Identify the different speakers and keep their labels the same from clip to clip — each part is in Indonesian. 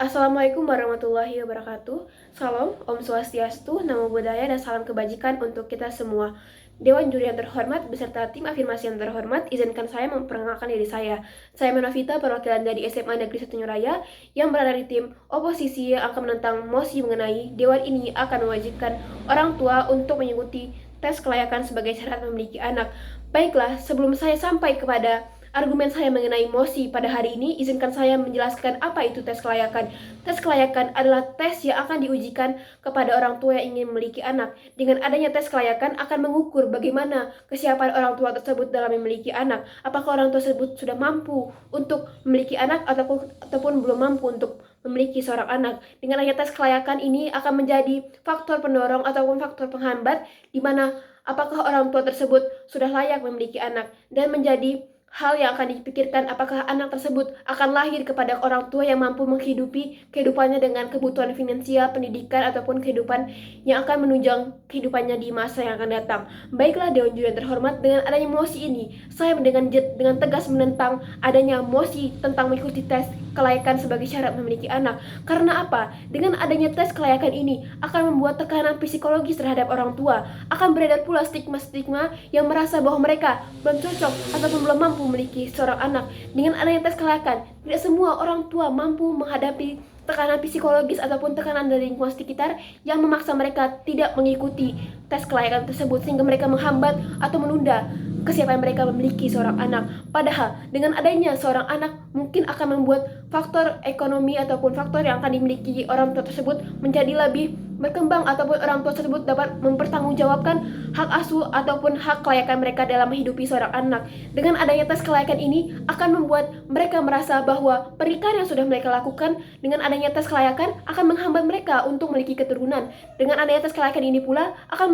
Speaker 1: Assalamualaikum warahmatullahi wabarakatuh. Salam, Om Swastiastu, Namo Buddhaya, dan salam kebajikan untuk kita semua. Dewan juri yang terhormat beserta tim afirmasi yang terhormat, izinkan saya memperkenalkan diri saya. Saya Menafita, perwakilan dari SMA Negeri 1 Raya yang berada di tim oposisi yang akan menentang mosi mengenai Dewan ini akan mewajibkan orang tua untuk mengikuti tes kelayakan sebagai syarat memiliki anak. Baiklah, sebelum saya sampai kepada argumen saya mengenai mosi pada hari ini, izinkan saya menjelaskan apa itu tes kelayakan. Tes kelayakan adalah tes yang akan diujikan kepada orang tua yang ingin memiliki anak. Dengan adanya tes kelayakan akan mengukur bagaimana kesiapan orang tua tersebut dalam memiliki anak. Apakah orang tua tersebut sudah mampu untuk memiliki anak ataupun belum mampu untuk memiliki seorang anak. Dengan adanya tes kelayakan ini akan menjadi faktor pendorong ataupun faktor penghambat di mana apakah orang tua tersebut sudah layak memiliki anak, dan menjadi hal yang akan dipikirkan apakah anak tersebut akan lahir kepada orang tua yang mampu menghidupi kehidupannya dengan kebutuhan finansial, pendidikan, ataupun kehidupan yang akan menunjang kehidupannya di masa yang akan datang. Baiklah Dewan Juri yang terhormat, dengan adanya mosi ini, saya dengan tegas menentang adanya mosi tentang mengikuti tes kelayakan sebagai syarat memiliki anak. Karena apa? Dengan adanya tes kelayakan ini akan membuat tekanan psikologis terhadap orang tua, akan beredar pula stigma-stigma yang merasa bahwa mereka belum cocok ataupun belum mampu memiliki seorang anak. Dengan adanya tes kelayakan, tidak semua orang tua mampu menghadapi tekanan psikologis ataupun tekanan dari lingkungan sekitar yang memaksa mereka tidak mengikuti tes kelayakan tersebut, sehingga mereka menghambat atau menunda kesiapan mereka memiliki seorang anak. Padahal dengan adanya seorang anak mungkin akan membuat faktor ekonomi ataupun faktor yang akan dimiliki orang tua tersebut menjadi lebih berkembang, ataupun orang tua tersebut dapat mempertanggungjawabkan hak asuh ataupun hak kelayakan mereka dalam menghidupi seorang anak. Dengan adanya tes kelayakan ini akan membuat mereka merasa bahwa pernikahan yang sudah mereka lakukan dengan adanya tes kelayakan akan menghambat mereka untuk memiliki keturunan. Dengan adanya tes kelayakan ini pula akan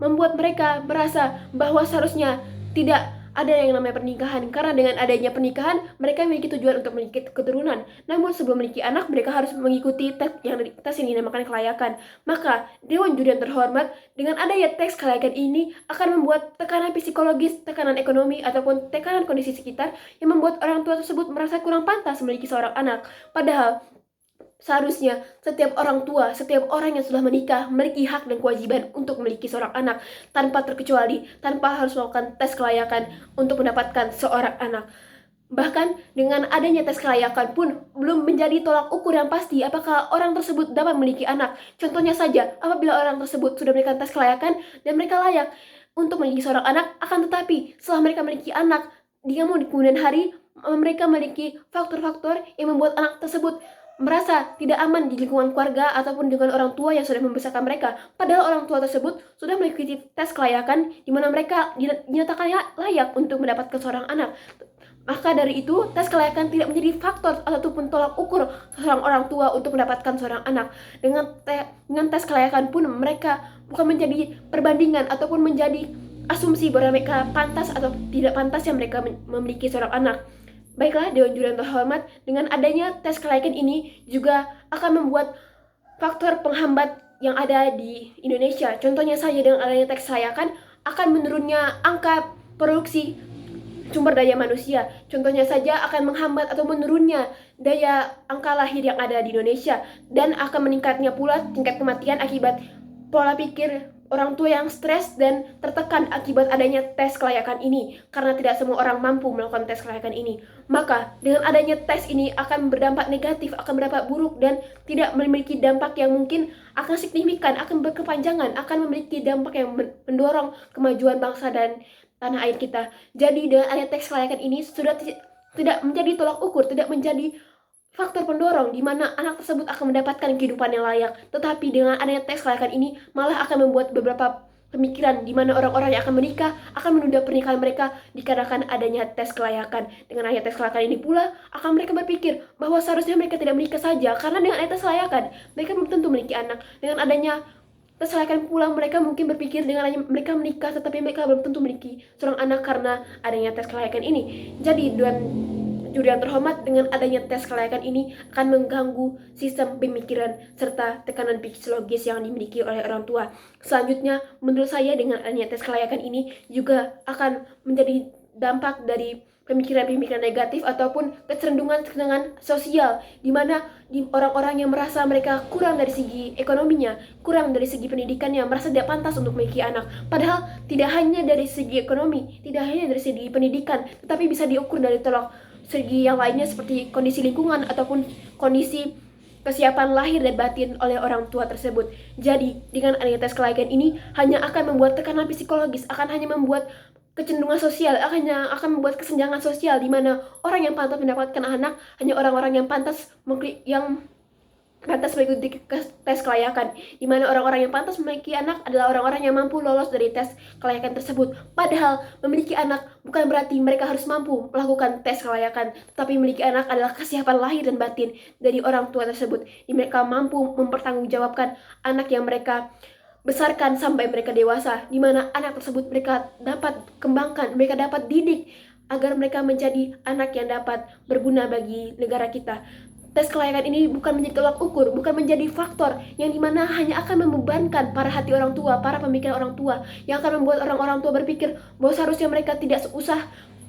Speaker 1: membuat mereka merasa bahwa seharusnya tidak ada yang namanya pernikahan, karena dengan adanya pernikahan mereka memiliki tujuan untuk memiliki keturunan. Namun sebelum memiliki anak, mereka harus mengikuti tes yang dinamakan kelayakan. Maka Dewan Juri yang terhormat, dengan adanya tes kelayakan ini akan membuat tekanan psikologis, tekanan ekonomi, ataupun tekanan kondisi sekitar yang membuat orang tua tersebut merasa kurang pantas memiliki seorang anak. Padahal seharusnya setiap orang tua, setiap orang yang sudah menikah memiliki hak dan kewajiban untuk memiliki seorang anak tanpa terkecuali, tanpa harus melakukan tes kelayakan untuk mendapatkan seorang anak. Bahkan dengan adanya tes kelayakan pun belum menjadi tolak ukur yang pasti apakah orang tersebut dapat memiliki anak. Contohnya saja, apabila orang tersebut sudah memberikan tes kelayakan dan mereka layak untuk memiliki seorang anak, akan tetapi setelah mereka memiliki anak, di kemudian hari mereka memiliki faktor-faktor yang membuat anak tersebut merasa tidak aman di lingkungan keluarga ataupun dengan orang tua yang sudah membesarkan mereka. Padahal orang tua tersebut sudah mengikuti tes kelayakan di mana mereka dinyatakan layak untuk mendapatkan seorang anak. Maka dari itu, tes kelayakan tidak menjadi faktor ataupun tolak ukur seorang orang tua untuk mendapatkan seorang anak. Dengan tes kelayakan pun mereka bukan menjadi perbandingan ataupun menjadi asumsi bahwa mereka pantas atau tidak pantas yang mereka memiliki seorang anak. Baiklah Dewan Juri yang terhormat, dengan adanya tes kelayakan ini juga akan membuat faktor penghambat yang ada di Indonesia. Contohnya saja, dengan adanya tes kelayakan akan menurunnya angka produksi sumber daya manusia. Contohnya saja akan menghambat atau menurunnya daya angka lahir yang ada di Indonesia, dan akan meningkatnya pula tingkat kematian akibat pola pikir orang tua yang stres dan tertekan akibat adanya tes kelayakan ini, karena tidak semua orang mampu melakukan tes kelayakan ini. Maka dengan adanya tes ini akan berdampak negatif, akan berdampak buruk, dan tidak memiliki dampak yang mungkin akan signifikan, akan berkepanjangan, akan memiliki dampak yang mendorong kemajuan bangsa dan tanah air kita. Jadi dengan adanya tes kelayakan ini sudah tidak menjadi tolak ukur, tidak menjadi faktor pendorong di mana anak tersebut akan mendapatkan kehidupan yang layak. Tetapi dengan adanya tes kelayakan ini malah akan membuat beberapa pemikiran di mana orang-orang yang akan menikah akan menunda pernikahan mereka dikarenakan adanya tes kelayakan. Dengan adanya tes kelayakan ini pula akan mereka berpikir bahwa seharusnya mereka tidak menikah saja, karena dengan adanya tes kelayakan mereka belum tentu memiliki anak. Dengan adanya tes kelayakan pula mereka mungkin berpikir dengan adanya mereka menikah tetapi mereka belum tentu memiliki seorang anak karena adanya tes kelayakan ini. Jadi Dewan Juri yang terhormat, dengan adanya tes kelayakan ini akan mengganggu sistem pemikiran serta tekanan psikologis yang dimiliki oleh orang tua. Selanjutnya, menurut saya dengan adanya tes kelayakan ini juga akan menjadi dampak dari pemikiran-pemikiran negatif ataupun kecenderungan sosial, di mana orang-orang yang merasa mereka kurang dari segi ekonominya, kurang dari segi pendidikannya, merasa tidak pantas untuk memiliki anak. Padahal tidak hanya dari segi ekonomi, tidak hanya dari segi pendidikan, tetapi bisa diukur dari tolak segi yang lainnya seperti kondisi lingkungan ataupun kondisi kesiapan lahir dan batin oleh orang tua tersebut. Jadi, dengan adanya tes kelayakan ini hanya akan membuat tekanan psikologis, akan hanya membuat kecenderungan sosial, akan membuat kesenjangan sosial, di mana orang yang pantas mendapatkan anak hanya orang-orang yang pantas mengikuti tes kelayakan, di mana orang-orang yang pantas memiliki anak adalah orang-orang yang mampu lolos dari tes kelayakan tersebut. Padahal memiliki anak bukan berarti mereka harus mampu melakukan tes kelayakan, tetapi memiliki anak adalah kesiapan lahir dan batin dari orang tua tersebut, di mereka mampu mempertanggungjawabkan anak yang mereka besarkan sampai mereka dewasa, di mana anak tersebut mereka dapat kembangkan, mereka dapat didik agar mereka menjadi anak yang dapat berguna bagi negara kita. Tes kelayakan ini bukan menjadi tolak ukur, bukan menjadi faktor yang dimana hanya akan membebankan para hati orang tua, para pemikiran orang tua, yang akan membuat orang-orang tua berpikir bahwa seharusnya mereka tidak usah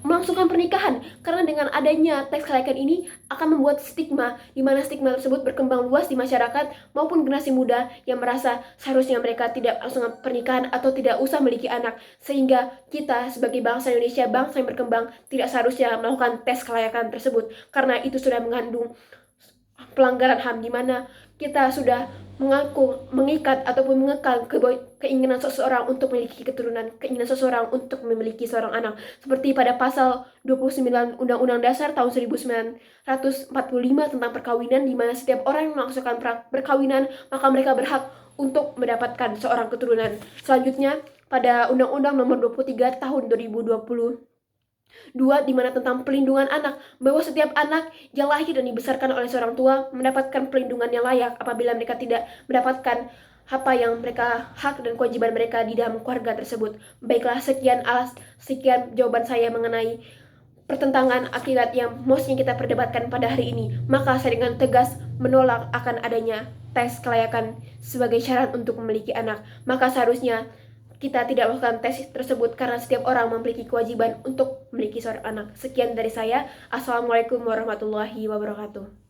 Speaker 1: melangsungkan pernikahan, karena dengan adanya tes kelayakan ini akan membuat stigma, di mana stigma tersebut berkembang luas di masyarakat maupun generasi muda yang merasa seharusnya mereka tidak melangsungkan pernikahan atau tidak usah memiliki anak, sehingga kita sebagai bangsa Indonesia, bangsa yang berkembang, tidak seharusnya melakukan tes kelayakan tersebut, karena itu sudah mengandung pelanggaran HAM, di mana kita sudah mengikat ataupun mengekang keinginan seseorang untuk memiliki keturunan, keinginan seseorang untuk memiliki seorang anak. Seperti pada pasal 29 Undang-Undang Dasar tahun 1945 tentang perkawinan, di mana setiap orang yang melangsungkan perkawinan, maka mereka berhak untuk mendapatkan seorang keturunan. Selanjutnya, pada Undang-Undang Nomor 23 Tahun 2020 di mana tentang pelindungan anak, bahwa setiap anak yang lahir dan dibesarkan oleh seorang tua mendapatkan pelindungan yang layak apabila mereka tidak mendapatkan apa yang mereka hak dan kewajiban mereka di dalam keluarga tersebut. Baiklah, sekian jawaban saya mengenai pertentangan akibat yang mostnya kita perdebatkan pada hari ini. Maka saya dengan tegas menolak akan adanya tes kelayakan sebagai syarat untuk memiliki anak. Maka seharusnya kita tidak melakukan tes tersebut, karena setiap orang memiliki kewajiban untuk memiliki seorang anak. Sekian dari saya. Assalamualaikum warahmatullahi wabarakatuh.